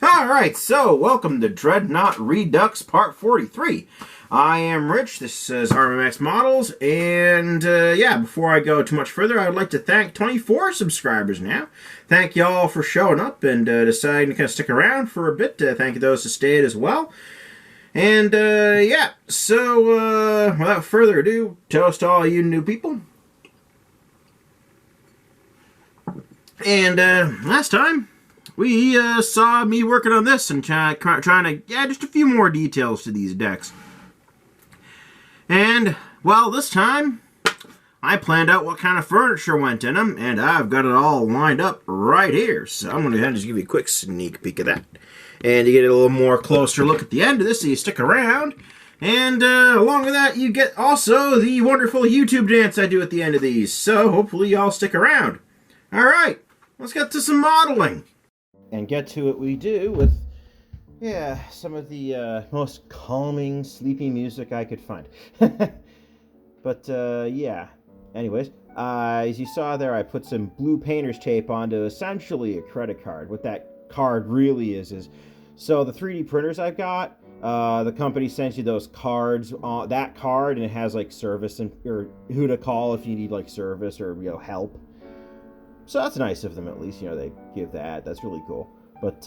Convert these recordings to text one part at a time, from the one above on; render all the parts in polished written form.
Alright, so welcome to Dreadnought Redux Part 43. I am Rich, this is RMX Models, and yeah, before I go too much further, I would like to thank 24 subscribers now. Thank y'all for showing up and deciding to kind of stick around for a bit. Thank those who stayed as well. And yeah, so without further ado, toast to all you new people. And last time, we saw me working on this and trying to add just a few more details to these decks. And, well, this time, I planned out what kind of furniture went in them, and I've got it all lined up right here. So I'm going to just give you a quick sneak peek of that. And you get a little more closer look at the end of this, so you stick around. And along with that, you get also the wonderful YouTube dance I do at the end of these. So hopefully y'all stick around. Alright, let's get to some modeling. And get to what we do with, yeah, some of the most calming, sleepy music I could find. But, yeah. Anyways, as you saw there, I put some blue painter's tape onto essentially a credit card. What that card really is so the 3D printers I've got, the company sends you those cards, that card, and it has, like, service and or who to call if you need, like, service or, you know, help. So that's nice of them, at least, you know, they give that. That's really cool. But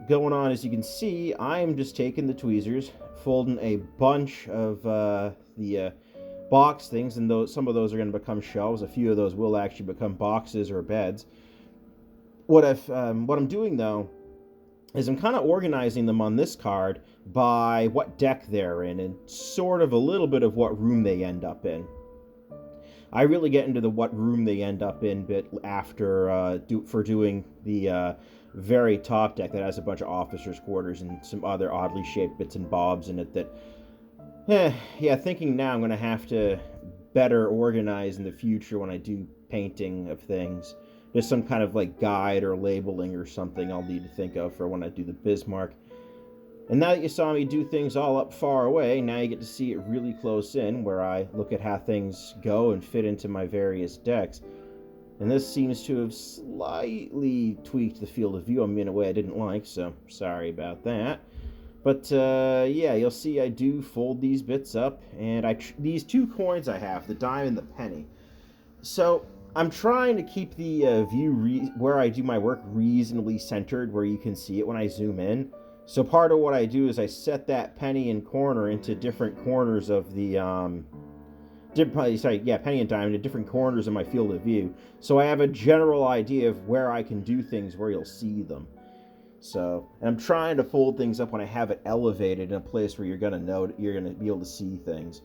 going on, as you can see, I'm just taking the tweezers, folding a bunch of the box things, and some of those are going to become shelves. A few of those will actually become boxes or beds. What I'm doing, though, is I'm kind of organizing them on this card by what deck they're in and sort of a little bit of what room they end up in. I really get into the what room they end up in bit after doing the very top deck that has a bunch of officers' quarters and some other oddly shaped bits and bobs in it that, yeah, thinking now I'm going to have to better organize in the future when I do painting of things. There's some kind of like guide or labeling or something I'll need to think of for when I do the Bismarck. And now that you saw me do things all up far away, now you get to see it really close in, where I look at how things go and fit into my various decks. And this seems to have slightly tweaked the field of view on me in a way I didn't like, so sorry about that. But yeah, you'll see I do fold these bits up, and these two coins I have, the dime and the penny. So I'm trying to keep the view where I do my work reasonably centered, where you can see it when I zoom in. So part of what I do is I set that penny and corner into different corners of the, penny and dime into different corners of my field of view. So I have a general idea of where I can do things where you'll see them. So, and I'm trying to fold things up when I have it elevated in a place where you're going to be able to see things.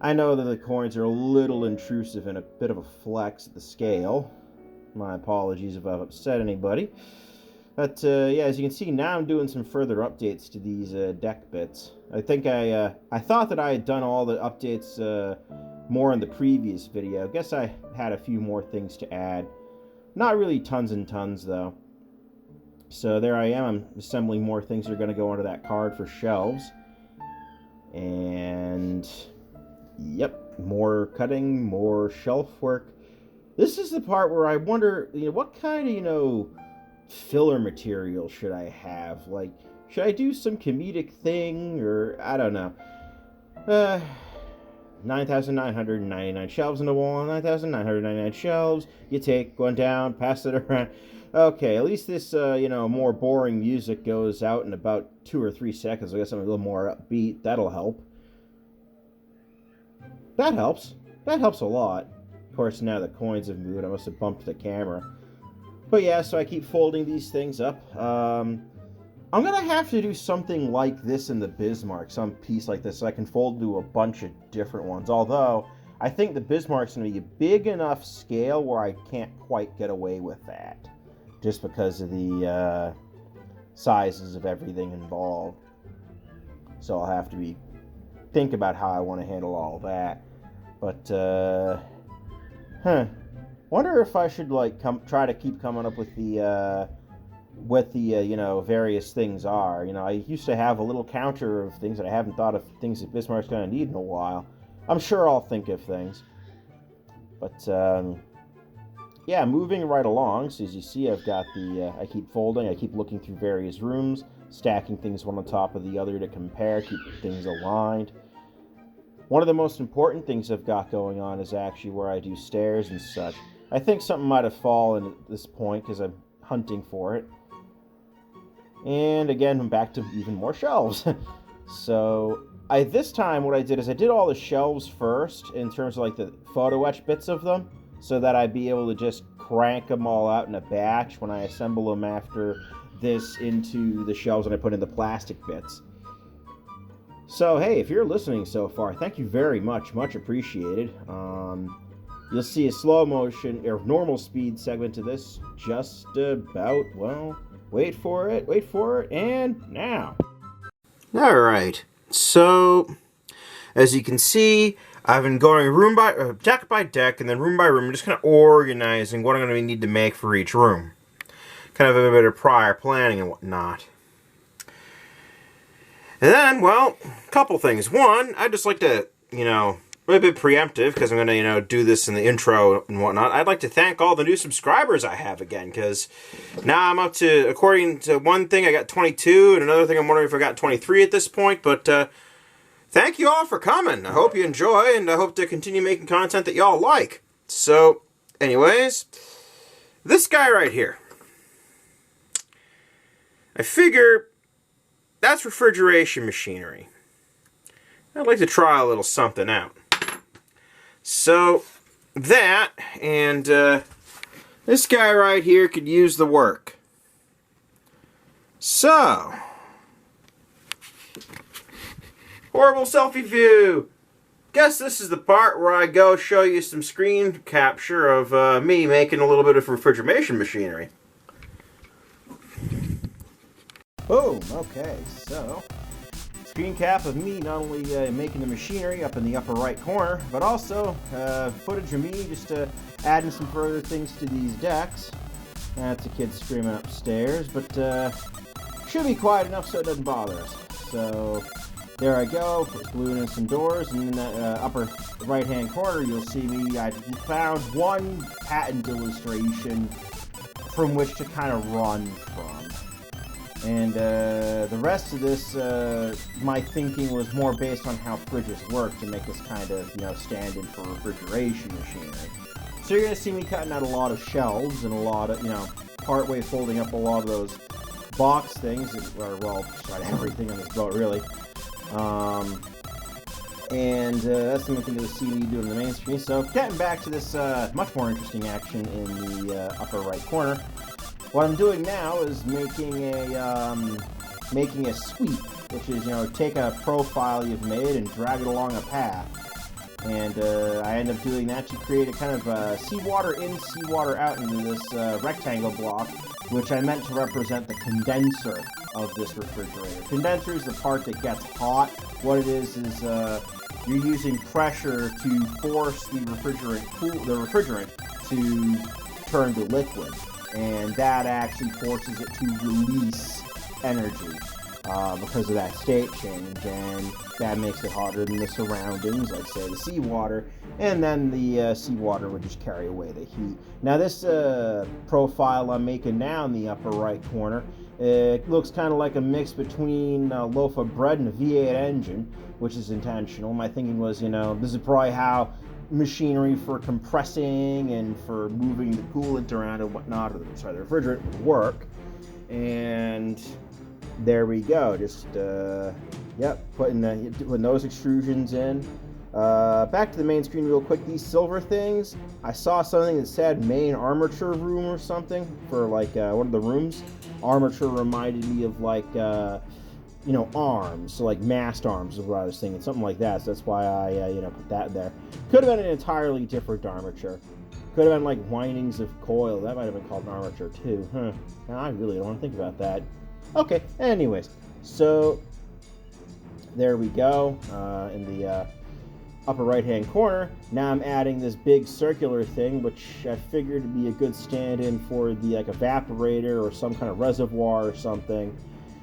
I know that the coins are a little intrusive and a bit of a flex at the scale. My apologies if I've upset anybody. But, yeah, as you can see, now I'm doing some further updates to these deck bits. I think I thought that I had done all the updates more in the previous video. I guess I had a few more things to add. Not really tons and tons, though. So there I am. I'm assembling more things that are going to go onto that card for shelves. And, yep, more cutting, more shelf work. This is the part where I wonder, you know, what kind of, you know, filler material should I have? Like, should I do some comedic thing, or I don't know. 9,999 shelves in the wall, 9,999 shelves. You take one down, pass it around. Okay, at least this, you know, more boring music goes out in about 2 or 3 seconds. I guess something a little more upbeat. That'll help. That helps. That helps a lot. Of course, now the coins have moved. I must have bumped the camera. But yeah, so I keep folding these things up. I'm going to have to do something like this in the Bismarck, some piece like this, so I can fold to a bunch of different ones. Although, I think the Bismarck's going to be a big enough scale where I can't quite get away with that, just because of the sizes of everything involved. So I'll have to think about how I want to handle all that. But, wonder if I should, like, try to keep coming up with the you know, various things are. You know, I used to have a little counter of things that I haven't thought of, things that Bismarck's going to need in a while. I'm sure I'll think of things. But, yeah, moving right along. So as you see, I've got the, I keep folding, I keep looking through various rooms, stacking things one on top of the other to compare, keep things aligned. One of the most important things I've got going on is actually where I do stairs and such. I think something might have fallen at this point because I'm hunting for it. And again, I'm back to even more shelves. So this time what I did is I did all the shelves first in terms of like the photo etch bits of them, so that I'd be able to just crank them all out in a batch when I assemble them after this into the shelves and I put in the plastic bits. So hey, if you're listening so far, thank you very much, much appreciated. You'll see a slow motion or normal speed segment to this just about, well, wait for it, and now. Alright, so as you can see, I've been going room by deck by deck and then room by room, just kind of organizing what I'm going to need to make for each room. Kind of a bit of prior planning and whatnot. And then, well, a couple things. One, I'd just like to, a bit preemptive, because I'm going to, do this in the intro and whatnot. I'd like to thank all the new subscribers I have again, because now I'm up to, according to one thing, I got 22, and another thing I'm wondering if I got 23 at this point, but thank you all for coming. I hope you enjoy, and I hope to continue making content that y'all like. So, anyways, this guy right here. I figure that's refrigeration machinery. I'd like to try a little something out. So, that, and this guy right here could use the work. So, horrible selfie view! Guess this is the part where I go show you some screen capture of me making a little bit of refrigeration machinery. Boom! Okay, so screen cap of me not only making the machinery up in the upper right corner, but also footage of me just adding some further things to these decks. That's a kid screaming upstairs, but should be quiet enough so it doesn't bother us. So there I go, gluing in some doors, and in that upper right-hand corner you'll see me, I found one patent illustration from which to kind of run from. And the rest of this, my thinking was more based on how fridges work to make this kind of, stand-in for refrigeration machinery. So you're going to see me cutting out a lot of shelves and a lot of, partway folding up a lot of those box things, or, well, try everything on this boat, really. And that's the main thing you'll see me doing in the main screen. So getting back to this much more interesting action in the upper right corner. What I'm doing now is making a sweep, which is, take a profile you've made and drag it along a path. And I end up doing that to create a kind of seawater in, seawater out into this rectangle block, which I meant to represent the condenser of this refrigerator. Condenser is the part that gets hot. What it is you're using pressure to force the refrigerant to turn to liquid. And that actually forces it to release energy because of that state change, and that makes it hotter than the surroundings, like say the seawater, and then the seawater would just carry away the heat. Now this profile I'm making now in the upper right corner, it looks kind of like a mix between a loaf of bread and a V8 engine, which is intentional. My thinking was, this is probably how machinery for compressing and for moving the coolant around and whatnot, or the refrigerant would work. And there we go. Just putting those extrusions in. Back to the main screen real quick. These silver things, I saw something that said main armature room or something for like one of the rooms. Armature reminded me of like arms, so like mast arms is what I was thinking, something like that. So that's why I put that there. Could have been an entirely different armature. Could have been like windings of coil. That might have been called an armature too. Now I really don't want to think about that. Okay, anyways, so there we go. In the upper right hand corner, now I'm adding this big circular thing, which I figured to be a good stand-in for the evaporator or some kind of reservoir or something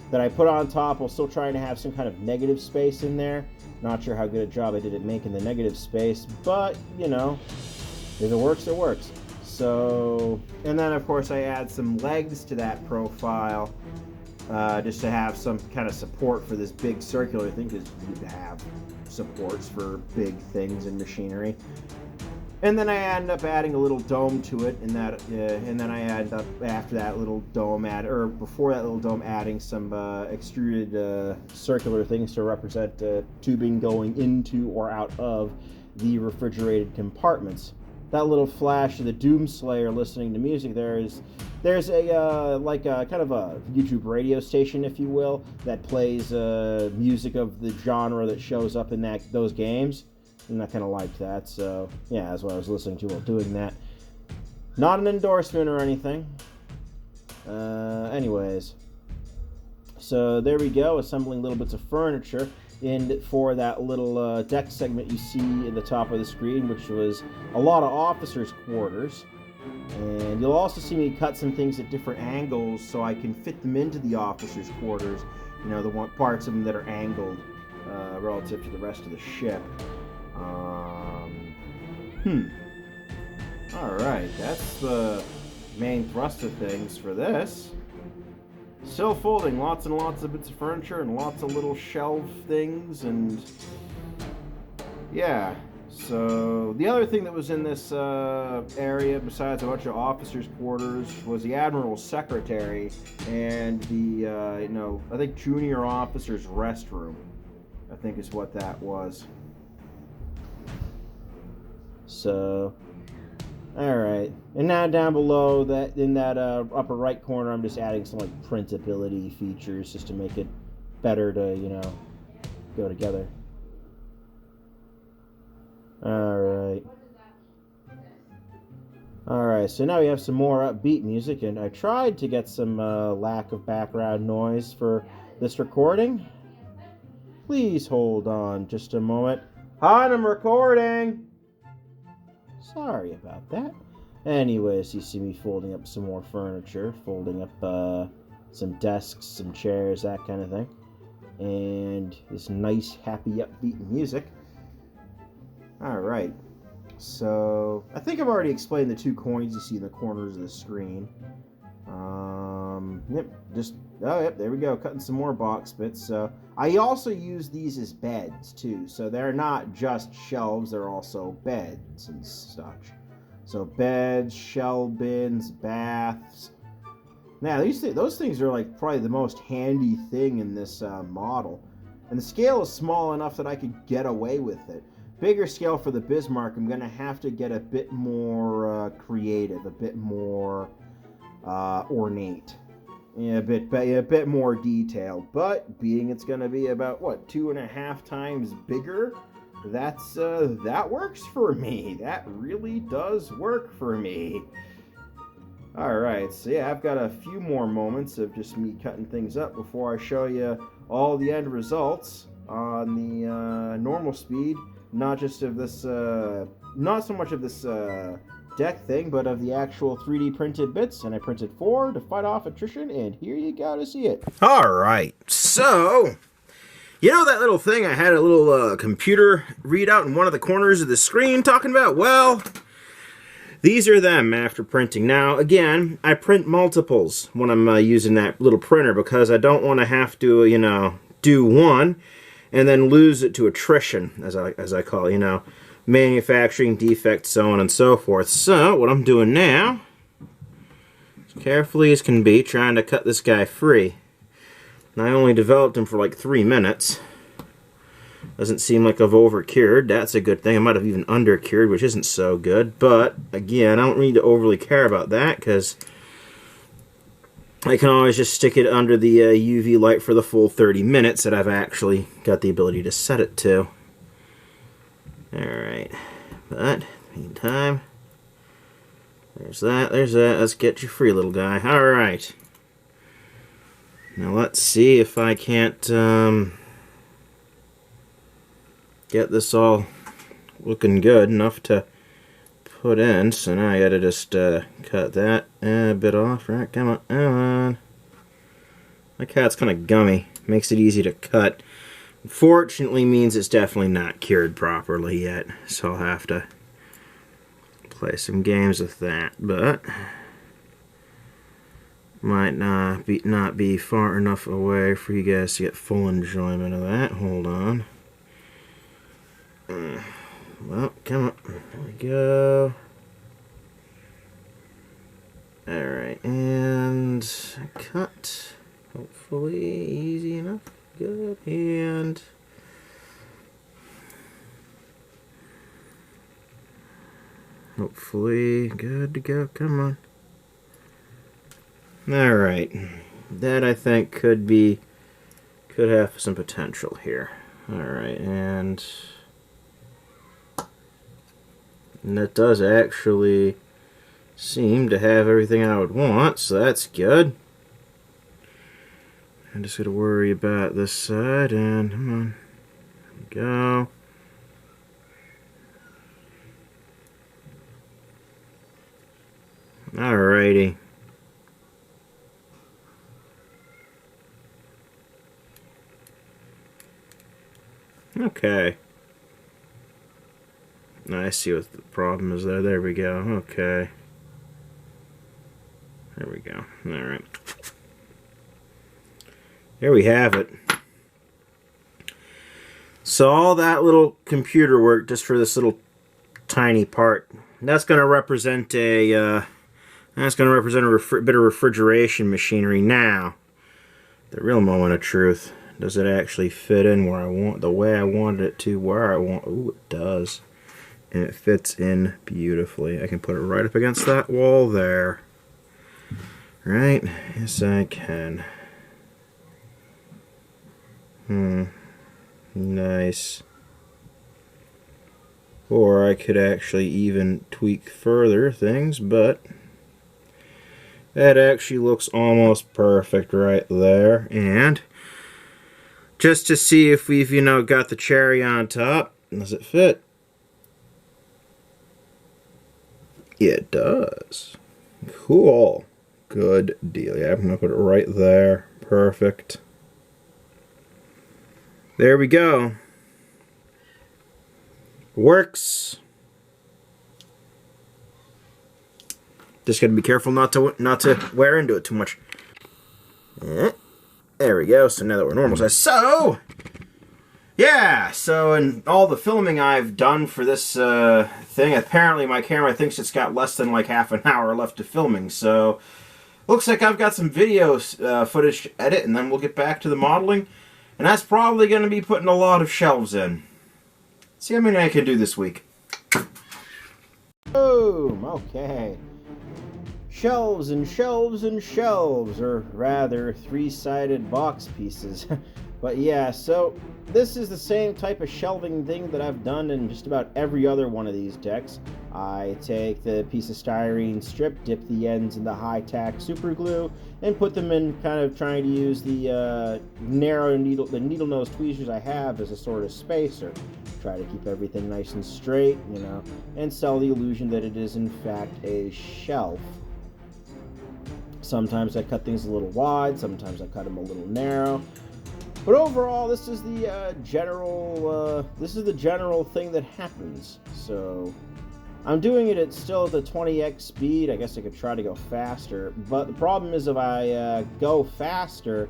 that I put on top while still trying to have some kind of negative space in there. Not sure how good a job I did at making the negative space, but if it works, it works. So, and then of course I add some legs to that profile, just to have some kind of support for this big circular thing, because you have supports for big things in machinery. And then I end up adding a little dome to it, and then I end up after that little dome before that little dome, adding some extruded circular things to represent tubing going into or out of the refrigerated compartments. That little flash of the Doomslayer listening to music there's a like a kind of a YouTube radio station, if you will, that plays music of the genre that shows up in those games. And I kind of liked that, so yeah, that's what I was listening to while doing that. Not an endorsement or anything. Anyways, so there we go, assembling little bits of furniture for that little deck segment you see in the top of the screen, which was a lot of officers' quarters. And you'll also see me cut some things at different angles so I can fit them into the officers' quarters. You know, the parts of them that are angled relative to the rest of the ship. Alright, that's the main thrust of things for this. Still folding lots and lots of bits of furniture and lots of little shelf things, and yeah. So the other thing that was in this area, besides a bunch of officers' quarters, was the Admiral's secretary and the I think junior officers' restroom, I think is what that was. So, alright, and now down below, that in that upper right corner, I'm just adding some like printability features just to make it better to, go together. Alright. Alright, so now we have some more upbeat music, and I tried to get some lack of background noise for this recording. Please hold on just a moment. Hi, I'm recording! Sorry about that. Anyways, you see me folding up some more furniture, folding up some desks, some chairs, that kind of thing. And this nice, happy, upbeat music. Alright, so I think I've already explained the two coins you see in the corners of the screen. Yep, there we go, cutting some more box bits. So I also use these as beds too, so they're not just shelves, they're also beds and such. So beds, shell bins, baths. Now those things are like probably the most handy thing in this model, and the scale is small enough that I could get away with it. Bigger scale for the Bismarck, I'm gonna have to get a bit more creative, a bit more ornate. Yeah, a bit more detailed, but being it's going to be about 2.5 times bigger, that works for me. That really does work for me. All right, so yeah, I've got a few more moments of just me cutting things up before I show you all the end results on the normal speed, not just of this, not so much of this deck thing, but of the actual 3D printed bits, and I printed 4 to fight off attrition, and here you go to see it. Alright, so that little thing I had a little computer readout in one of the corners of the screen talking about? Well, these are them after printing. Now again, I print multiples when I'm using that little printer, because I don't want to have to do one and then lose it to attrition, as I call it, manufacturing defects, so on and so forth. So what I'm doing now, as carefully as can be, trying to cut this guy free. And I only developed him for like 3 minutes. Doesn't seem like I've over-cured. That's a good thing. I might have even under-cured, which isn't so good. But again, I don't need to overly care about that, because I can always just stick it under the UV light for the full 30 minutes that I've actually got the ability to set it to. Alright, but meantime, there's that. Let's get you free, little guy. Alright. Now let's see if I can't get this all looking good enough to put in. So now I gotta just cut that a bit off. Right, come on. My cat's kind of gummy. Makes it easy to cut. Unfortunately means it's definitely not cured properly yet, so I'll have to play some games with that, but might not be far enough away for you guys to get full enjoyment of that. Hold on. Well, come on. There we go. Alright, and cut. Hopefully easy enough. Good. And hopefully good to go. Come on. Alright. That I think could have some potential here. Alright, and that does actually seem to have everything I would want, so that's good. I'm just gonna worry about this side, and come on. There we go. Alrighty. Okay. I see what the problem is there. There we go. Okay. There we go. Alright. There we have it. So all that little computer work just for this little tiny part. That's going to represent a bit of refrigeration machinery. Now, the real moment of truth. Does it actually fit in where I want, the way I wanted it to, where I want? Ooh, it does. And it fits in beautifully. I can put it right up against that wall there. Right? Yes, I can. Nice. Or I could actually even tweak further things, but that actually looks almost perfect right there. And just to see if we've, got the cherry on top, does it fit? It does. Cool. Good deal. Yeah, I'm going to put it right there. Perfect. There we go. Works. Just gotta be careful not to wear into it too much. There we go. So now that we're normal size. So yeah. So in all the filming I've done for this thing, apparently my camera thinks it's got less than like half an hour left of filming. So looks like I've got some video footage to edit, and then we'll get back to the modeling. And that's probably going to be putting a lot of shelves in. See how many I can do this week. Boom! Okay. Shelves and shelves and shelves, or rather three-sided box pieces. But yeah, so this is the same type of shelving thing that I've done in just about every other one of these decks. I take the piece of styrene strip, dip the ends in the high-tack super glue, and put them in, kind of trying to use the needle nose tweezers I have as a sort of spacer. Try to keep everything nice and straight, and sell the illusion that it is in fact a shelf. Sometimes I cut things a little wide, sometimes I cut them a little narrow. But overall, this is the general thing that happens. So I'm doing it still at the 20x speed. I guess I could try to go faster, but the problem is if I go faster,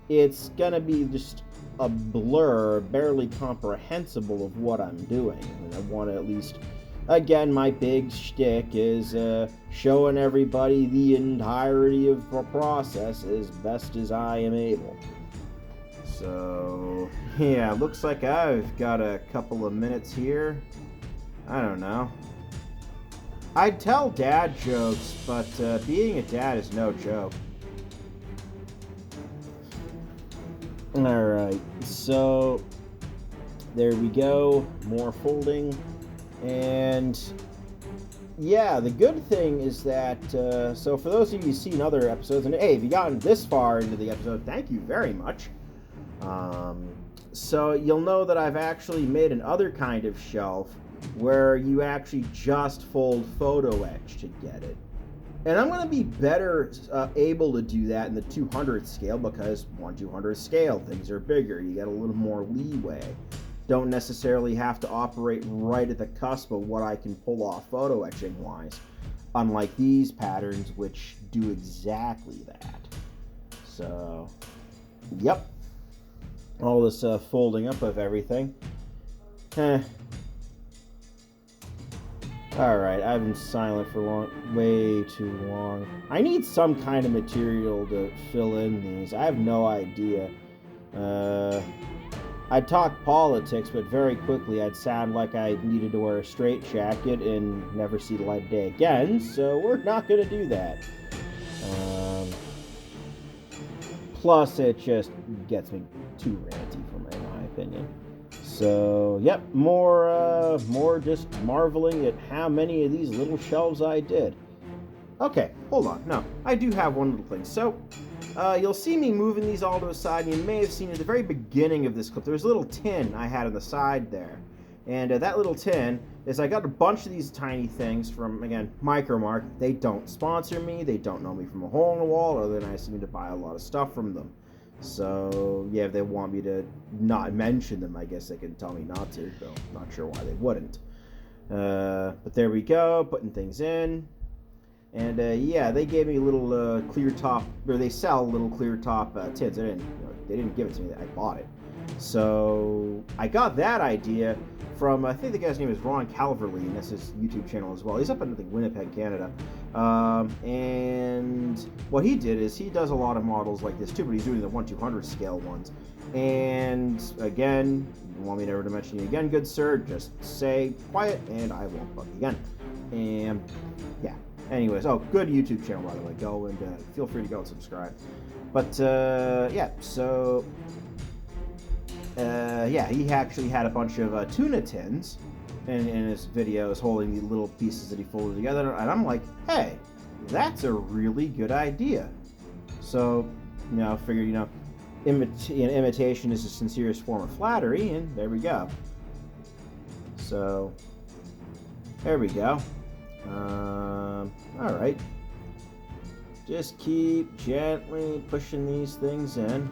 it's gonna be just a blur, barely comprehensible of what I'm doing. And I want to at least, again, my big shtick is showing everybody the entirety of the process as best as I am able. So, yeah, looks like I've got a couple of minutes here. I don't know. I'd tell dad jokes, but being a dad is no joke. Alright, so there we go. More folding. And yeah, the good thing is that, so for those of you who've seen other episodes, and hey, if you've gotten this far into the episode, thank you very much. So you'll know that I've actually made another kind of shelf where you actually just fold photo etch to get it. And I'm going to be better able to do that in the 200th scale because 1/200th scale, things are bigger. You get a little more leeway. don't necessarily have to operate right at the cusp of what I can pull off photo etching wise, unlike these patterns which do exactly that. So, yep, all this folding up of everything. Alright, I've been silent for way too long. I need some kind of material to fill in these. I have no idea. I'd talk politics, but very quickly I'd sound like I needed to wear a straitjacket and never see the light of day again, so we're not going to do that. Plus, it just gets me too ranty, in my opinion. So, yep, more just marveling at how many of these little shelves I did. Okay, hold on. No, I do have one little thing. So, you'll see me moving these all to the side, and you may have seen at the very beginning of this clip, there was a little tin I had on the side there. And that little tin is I got a bunch of these tiny things from, again, Micromark. They don't sponsor me. They don't know me from a hole in the wall, other than I seem to buy a lot of stuff from them. So, yeah, if they want me to not mention them, I guess they can tell me not to, though I'm not sure why they wouldn't. But there we go, putting things in. And, yeah, they gave me a little clear top, or they sell little clear top tins. They didn't give it to me, I bought it. So, I got that idea from, I think the guy's name is Ron Calverley, and that's his YouTube channel as well. He's up in, I think, Winnipeg, Canada. And what he did is he does a lot of models like this too, but he's doing the 1/200 scale ones. And again, you want me never to mention you again, good sir, just say quiet and I won't bug you again. And yeah, anyways, oh, good YouTube channel, by the way. Go and feel free to go and subscribe. But yeah, so yeah, he actually had a bunch of tuna tins in his videos holding the little pieces that he folded together, and I'm like, hey, that's a really good idea. So, I figured, imitation is the sincerest form of flattery, and there we go. So, there we go. Alright. Just keep gently pushing these things in.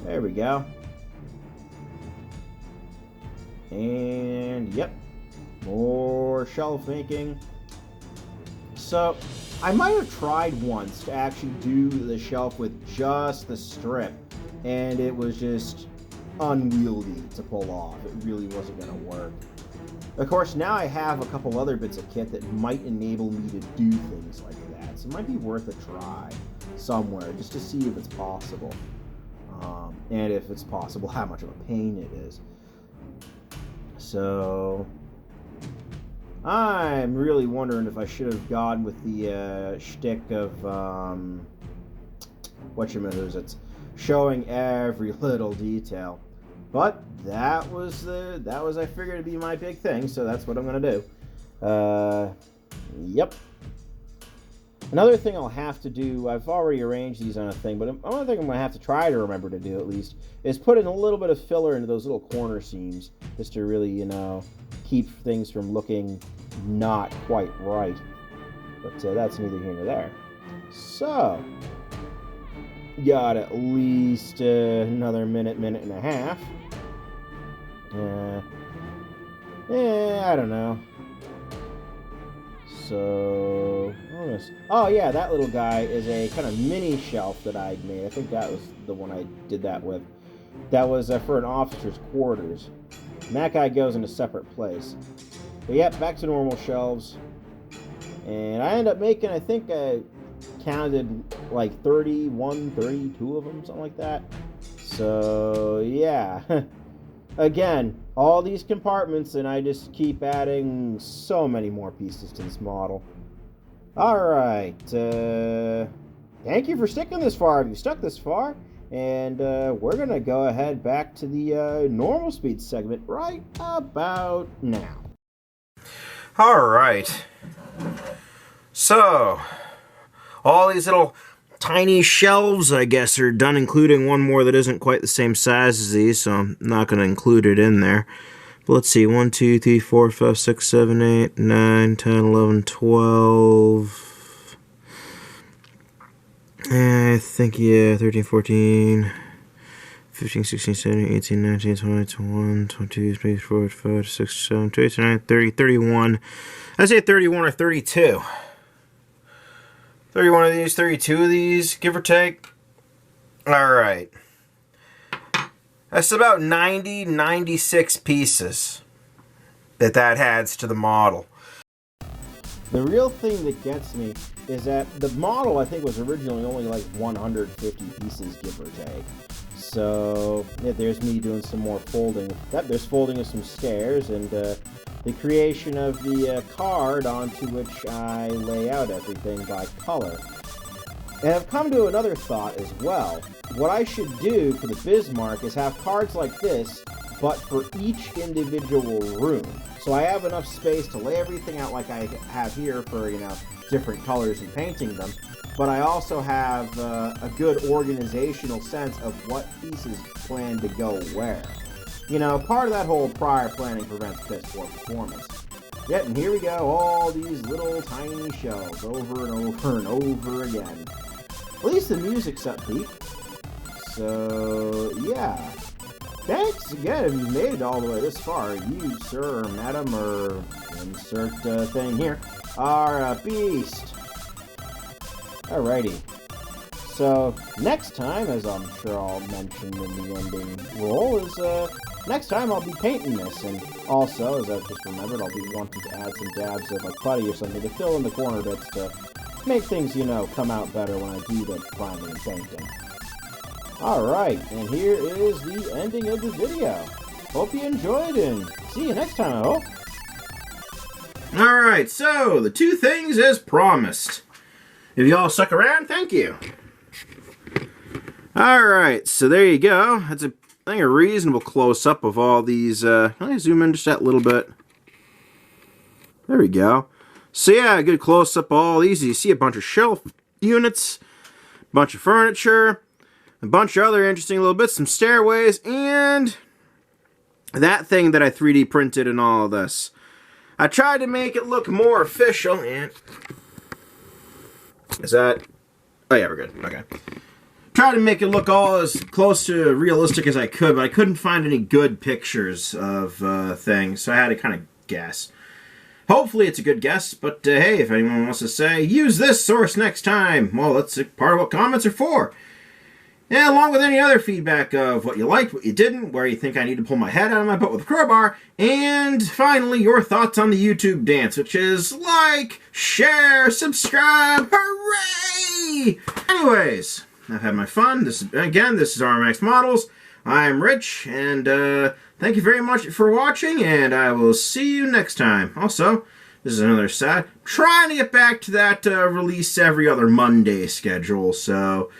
There we go. And yep, more shelf making. So I might have tried once to actually do the shelf with just the strip, and it was just unwieldy to pull off. It really wasn't going to work. Of course, now I have a couple other bits of kit that might enable me to do things like that, so it might be worth a try somewhere just to see if it's possible. And if it's possible, how much of a pain it is. So, I'm really wondering if I should have gone with the shtick of, it's showing every little detail. But that was I figured it'd be my big thing, so that's what I'm gonna do. Yep. Another thing I'll have to do, I've already arranged these on a thing, but another thing I'm going to have to try to remember to do at least, is put in a little bit of filler into those little corner seams, just to really, keep things from looking not quite right. But that's neither here nor there. So, got at least another minute and a half. I don't know. So, oh yeah, that little guy is a kind of mini shelf that I made. I think that was the one I did that with. That was for an officer's quarters. And that guy goes in a separate place. But yeah, back to normal shelves. And I ended up making, I think I counted like 31, 32 of them, something like that. So, yeah. Again, all these compartments, and I just keep adding so many more pieces to this model. Alright, thank you for sticking this far, if you stuck this far, and we're going to go ahead back to the normal speed segment right about now. Alright, so, all these little tiny shelves, I guess, are done, including one more that isn't quite the same size as these, so I'm not going to include it in there. But let's see, 1, 2, 3, 4, 5, 6, 7, 8, 9, 10, 11, 12. I think, yeah, 13, 14, 15, 16, 17, 18, 19, 20, 21, 22, 24, 25, 26, 27, 28, 29, 30, 31. I say 31 or 32. 31 of these, 32 of these, give or take. Alright. That's about 90, 96 pieces that adds to the model. The real thing that gets me is that the model, I think, was originally only like 150 pieces, give or take. So, yeah, there's me doing some more folding. Yep, there's folding of some stairs and the creation of the card onto which I lay out everything by color. And I've come to another thought as well. What I should do for the Bismarck is have cards like this, but for each individual room. So I have enough space to lay everything out like I have here for, different colors and painting them. But I also have a good organizational sense of what pieces plan to go where. Part of that whole prior planning prevents piss poor performance. Yet, and here we go, all these little tiny shells over and over and over again. At least the music's upbeat. So, yeah. Thanks again if you made it all the way this far. You, sir, or madam, or insert thing here, are a beast. Alrighty. So, next time, as I'm sure I'll mention in the ending roll, is, next time I'll be painting this, and also, as I've just remembered, I'll be wanting to add some dabs of like putty or something to fill in the corner bits to make things, come out better when I do the priming and painting. Alright, and here is the ending of the video. Hope you enjoyed, and see you next time, I hope. Alright, so, the two things as promised. If y'all stuck around, thank you. Alright, so there you go. That's I think a reasonable close-up of all these. Can I zoom in just that little bit? There we go. So yeah, a good close-up of all these. You see a bunch of shelf units, a bunch of furniture, a bunch of other interesting little bits, some stairways, and that thing that I 3D printed in all of this. I tried to make it look more official, and... Is that... Oh yeah, we're good. Okay. Tried to make it look all as close to realistic as I could, but I couldn't find any good pictures of things, so I had to kind of guess. Hopefully it's a good guess, but hey, if anyone wants to say, use this source next time, well, that's part of what comments are for. And along with any other feedback of what you liked, what you didn't, where you think I need to pull my head out of my butt with a crowbar, and finally, your thoughts on the YouTube dance, which is like, share, subscribe, hooray! Anyways, I've had my fun. This is RMX Models. I'm Rich, and thank you very much for watching, and I will see you next time. Also, this is another side. Trying to get back to that release every other Monday schedule, so...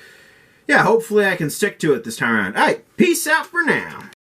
yeah, hopefully I can stick to it this time around. Alright, peace out for now.